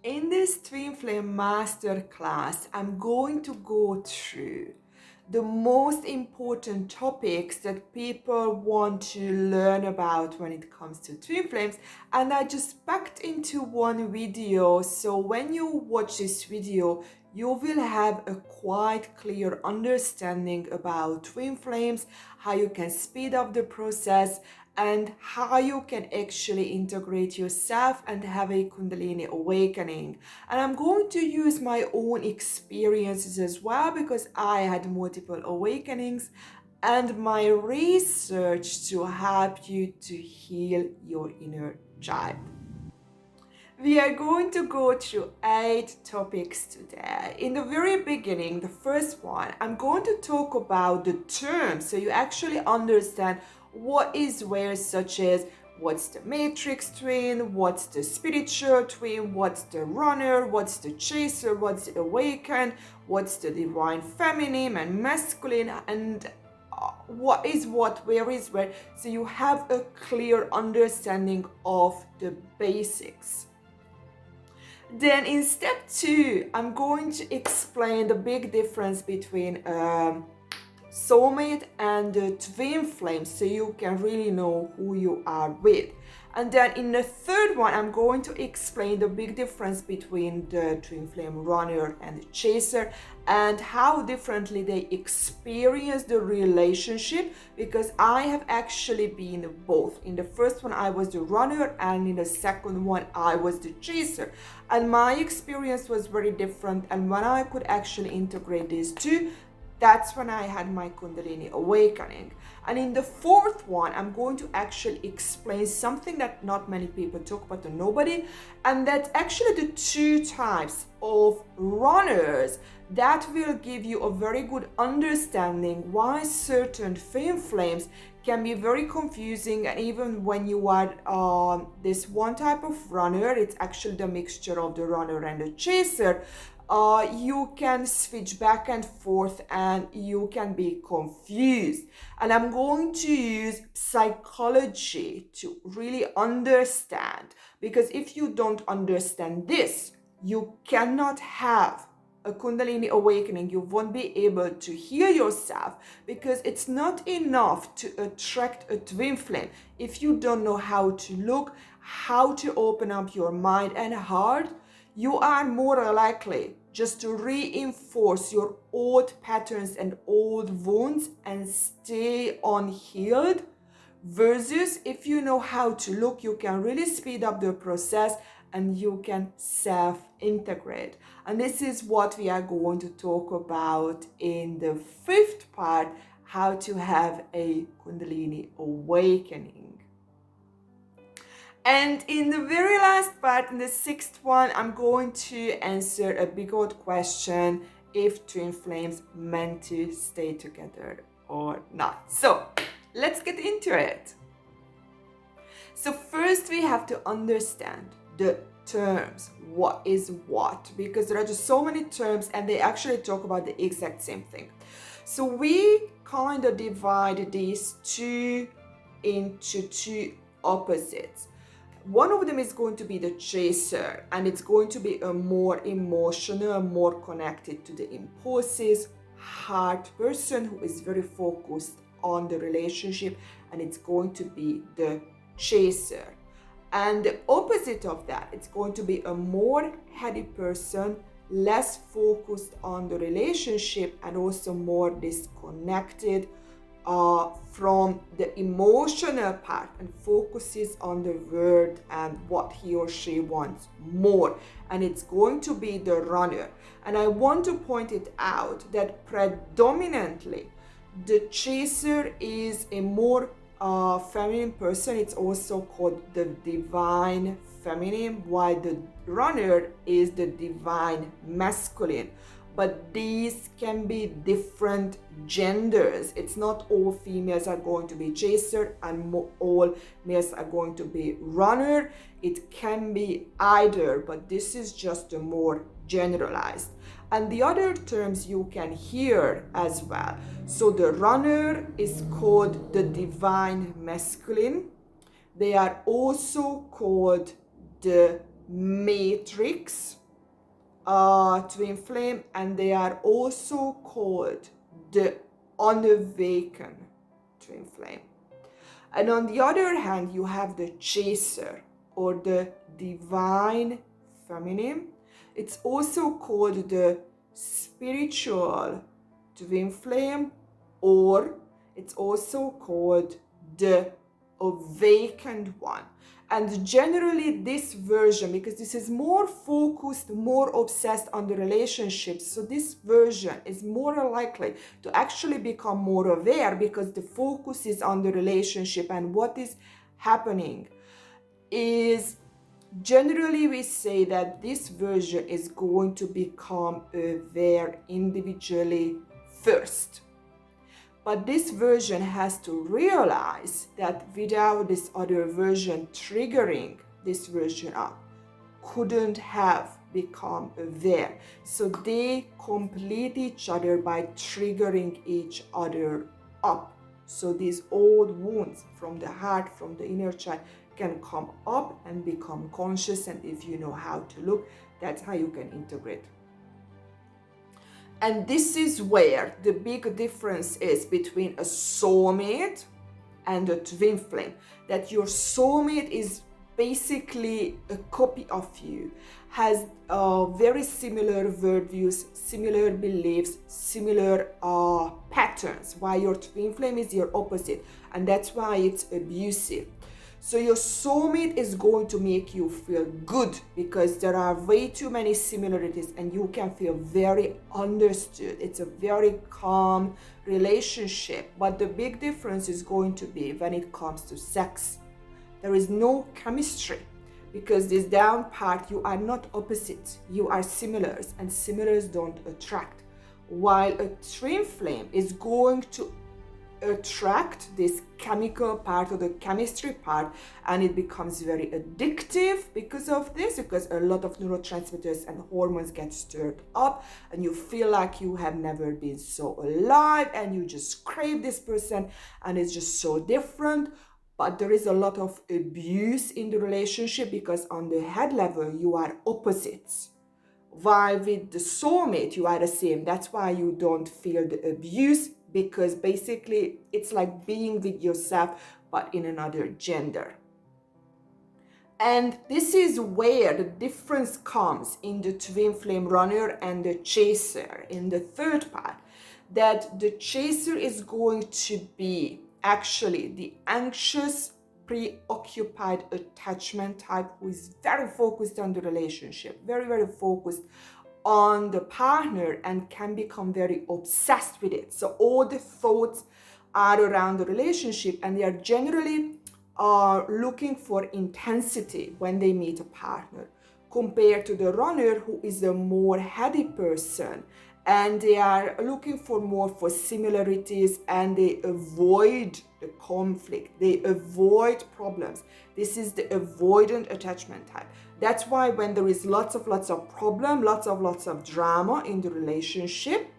In this Twin Flame Masterclass, I'm going to go through the most important topics that people want to learn about when it comes to twin flames, and I just packed into one video. So when you watch this video, you will have a quite clear understanding about twin flames, how you can speed up the process, and how you can actually integrate yourself and have a Kundalini awakening. And I'm going to use my own experiences as well, because I had multiple awakenings, and my research to help you to heal your inner child. We are going to go through 8 topics today. In the very beginning, the first one, I'm going to talk about the terms so you actually understand what is where, such as what's the matrix twin, what's the spiritual twin, what's the runner, what's the chaser, what's the awakened, what's the divine feminine and masculine, and what is what, where is where, so you have a clear understanding of the basics. Then in step 2, I'm going to explain the big difference between soulmate and the twin flame, so you can really know who you are with. And then in the third one, I'm going to explain the big difference between the twin flame runner and the chaser, and how differently they experience the relationship, because I have actually been both. In the first one, I was the runner, and in the second one, I was the chaser. And my experience was very different, and when I could actually integrate these two, that's when I had my Kundalini awakening. And in the fourth one, I'm going to actually explain something that not many people talk about, or nobody, and that's actually the 2 types of runners that will give you a very good understanding why certain twin flames can be very confusing. And even when you are this one type of runner, it's actually the mixture of the runner and the chaser. You can switch back and forth and you can be confused. And I'm going to use psychology to really understand, because if you don't understand this, you cannot have a Kundalini awakening. You won't be able to heal yourself, because it's not enough to attract a twin flame if you don't know how to look, how to open up your mind and heart. You are more likely just to reinforce your old patterns and old wounds and stay unhealed, versus if you know how to look, you can really speed up the process and you can self-integrate. And this is what we are going to talk about in the 5th part, how to have a Kundalini awakening. And in the very last part, in the 6th one, I'm going to answer a big old question: if twin flames meant to stay together or not. So let's get into it. So first we have to understand the terms, what is what, because there are just so many terms and they actually talk about the exact same thing. So we kind of divide these two into 2 opposites. One of them is going to be the chaser, and it's going to be a more emotional, more connected to the impulses, heart person who is very focused on the relationship, and it's going to be the chaser. And the opposite of that, it's going to be a more heady person, less focused on the relationship and also more disconnected from the emotional part, and focuses on the word and what he or she wants more, and it's going to be the runner. And I want to point it out that predominantly the chaser is a more feminine person. It's also called the divine feminine, while the runner is the divine masculine. But these can be different genders. It's not all females are going to be chaser and all males are going to be runner. It can be either, but this is just a more generalized. And the other terms you can hear as well. So the runner is called the divine masculine. They are also called the matrix twin flame, and they are also called the unawakened twin flame. And on the other hand, you have the chaser or the divine feminine. It's also called the spiritual twin flame, or it's also called the awakened one. And generally this version, because this is more focused, more obsessed on the relationships, so this version is more likely to actually become more aware, because the focus is on the relationship. And what is happening is, generally we say that this version is going to become aware individually first. But this version has to realize that without this other version triggering this version up, couldn't have become aware. So they complete each other by triggering each other up. So these old wounds from the heart, from the inner child, can come up and become conscious. And if you know how to look, that's how you can integrate. And this is where the big difference is between a soulmate and a twin flame. That your soulmate is basically a copy of you, has very similar worldviews, similar beliefs, similar patterns, while your twin flame is your opposite. And that's why it's abusive. So your soulmate is going to make you feel good because there are way too many similarities and you can feel very understood. It's a very calm relationship. But the big difference is going to be when it comes to sex. There is no chemistry because this down part, you are not opposites, you are similars, and similars don't attract. While a twin flame is going to attract this chemical part or the chemistry part, and it becomes very addictive because of this, because a lot of neurotransmitters and hormones get stirred up and you feel like you have never been so alive and you just crave this person and it's just so different. But there is a lot of abuse in the relationship because on the head level you are opposites, while with the soulmate you are the same. That's why you don't feel the abuse, because basically it's like being with yourself but in another gender. And this is where the difference comes in the twin flame runner and the chaser in the third part, that the chaser is going to be actually the anxious preoccupied attachment type, who is very focused on the relationship, very, very focused on the partner and can become very obsessed with it. So all the thoughts are around the relationship and they are generally looking for intensity when they meet a partner, compared to the runner, who is a more heady person, and they are looking for more for similarities and they avoid the conflict, they avoid problems. This is the avoidant attachment type. That's why when there is lots of problem, lots of drama in the relationship,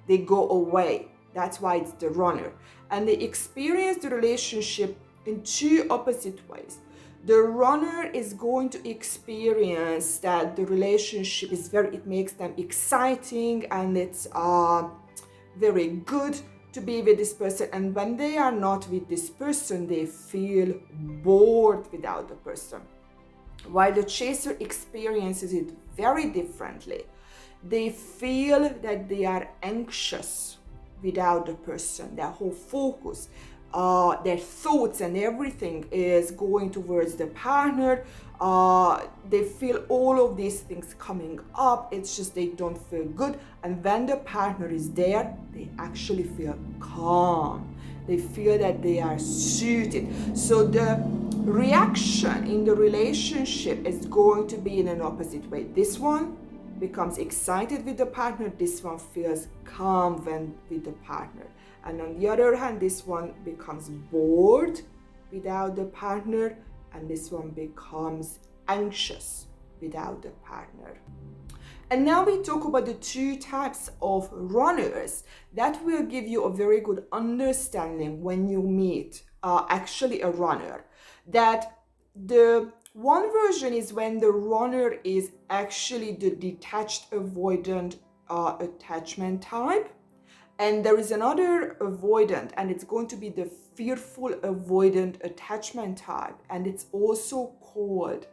they go away. That's why it's the runner. And they experience the relationship in two opposite ways. The runner is going to experience that the relationship is it makes them exciting and it's very good to be with this person. And when they are not with this person, they feel bored without the person. While the chaser experiences it very differently. They feel that they are anxious without the person. Their whole focus, their thoughts and everything is going towards the partner. They feel all of these things coming up. It's just they don't feel good. And when the partner is there, they actually feel calm. They feel that they are suited. So the reaction in the relationship is going to be in an opposite way. This one becomes excited with the partner. This one feels calm when with the partner. And on the other hand, this one becomes bored without the partner, and this one becomes anxious without the partner. And now we talk about the two types of runners. That will give you a very good understanding when you meet actually a runner. That the One version is when the runner is actually the detached avoidant attachment type. And there is another avoidant, and it's going to be the fearful avoidant attachment type. And it's also called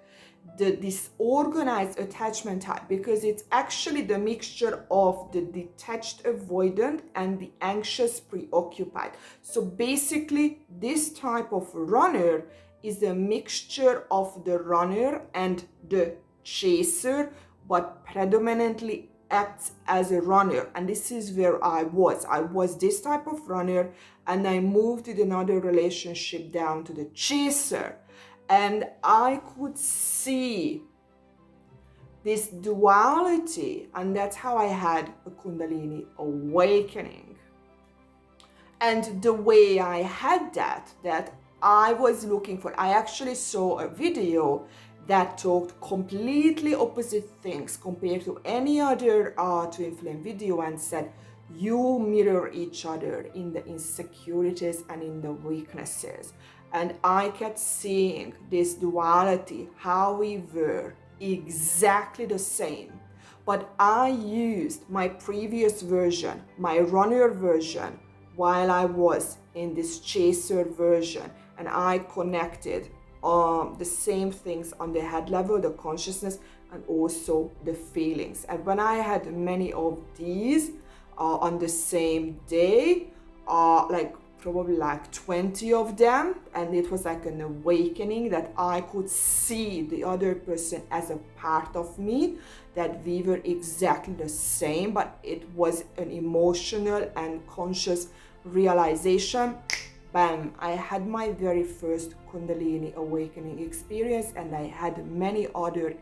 the disorganized attachment type because it's actually the mixture of the detached avoidant and the anxious preoccupied. So basically, this type of runner is a mixture of the runner and the chaser, but predominantly acts as a runner. And this is where I was this type of runner, and I moved in another relationship down to the chaser, and I could see this duality, and that's how I had a Kundalini awakening. And the way I had that I was looking for, I actually saw a video that talked completely opposite things compared to any other Twin Flame video, and said, you mirror each other in the insecurities and in the weaknesses. And I kept seeing this duality, how we were exactly the same. But I used my previous version, my runner version, while I was in this chaser version, and I connected the same things on the head level, the consciousness, and also the feelings. And when I had many of these on the same day, probably like 20 of them, and it was like an awakening that I could see the other person as a part of me, that we were exactly the same, but it was an emotional and conscious realization. Bam, I had my very first Kundalini awakening experience, and I had many other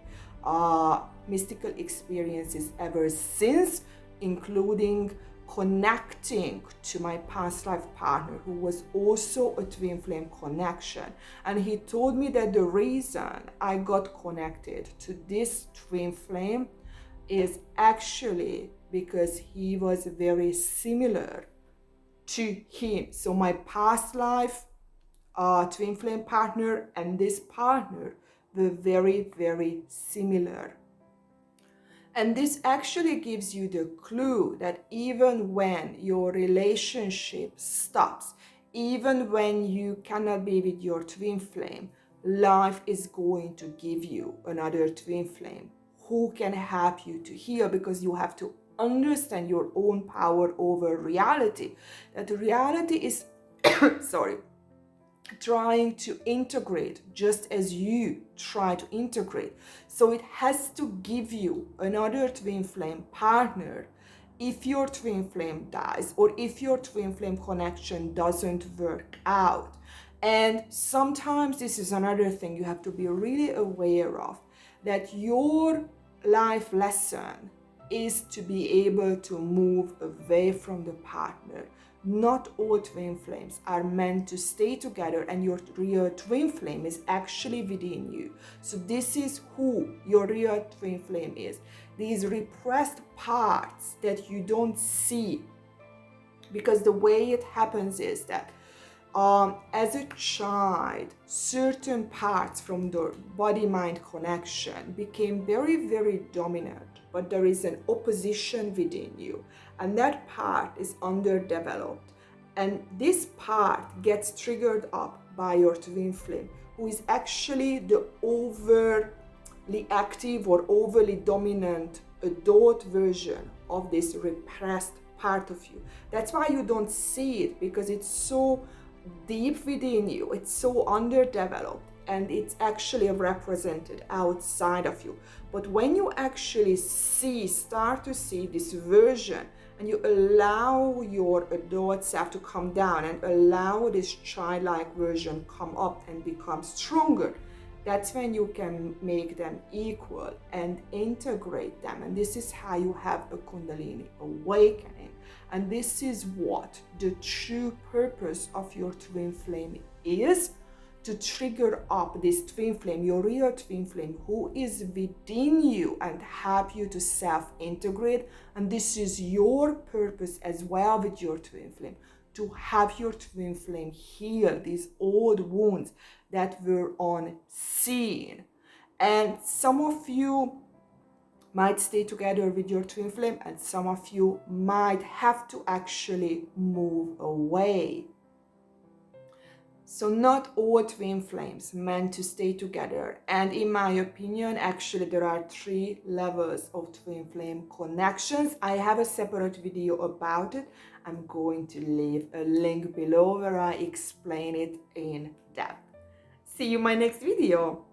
mystical experiences ever since, including connecting to my past life partner, who was also a twin flame connection. And he told me that the reason I got connected to this twin flame is actually because he was very similar to him. So my past life twin flame partner and this partner were very, very similar. And this actually gives you the clue that even when your relationship stops, even when you cannot be with your twin flame, life is going to give you another twin flame who can help you to heal, because you have to understand your own power over reality. That reality is, trying to integrate just as you try to integrate. So it has to give you another twin flame partner if your twin flame dies, or if your twin flame connection doesn't work out. And sometimes this is another thing you have to be really aware of, that your life lesson is to be able to move away from the partner. Not all twin flames are meant to stay together, and your real twin flame is actually within you. So this is who your real twin flame is. These repressed parts that you don't see, because the way it happens is that as a child, certain parts from the body-mind connection became very, very dominant, but there is an opposition within you, and that part is underdeveloped. And this part gets triggered up by your twin flame, who is actually the overly active or overly dominant adult version of this repressed part of you. That's why you don't see it, because it's so deep within you, it's so underdeveloped, and it's actually represented outside of you. But when you actually start to see this version, and you allow your adult self to come down and allow this childlike version come up and become stronger, that's when you can make them equal and integrate them. And this is how you have a Kundalini awakening. And this is what the true purpose of your twin flame is, to trigger up this twin flame, your real twin flame, who is within you, and help you to self-integrate. And this is your purpose as well with your twin flame, to have your twin flame heal these old wounds that were unseen. And some of you might stay together with your twin flame, and some of you might have to actually move away. So not all twin flames meant to stay together. And in my opinion, actually there are 3 levels of twin flame connections. I have a separate video about it. I'm going to leave a link below where I explain it in depth. See you in my next video.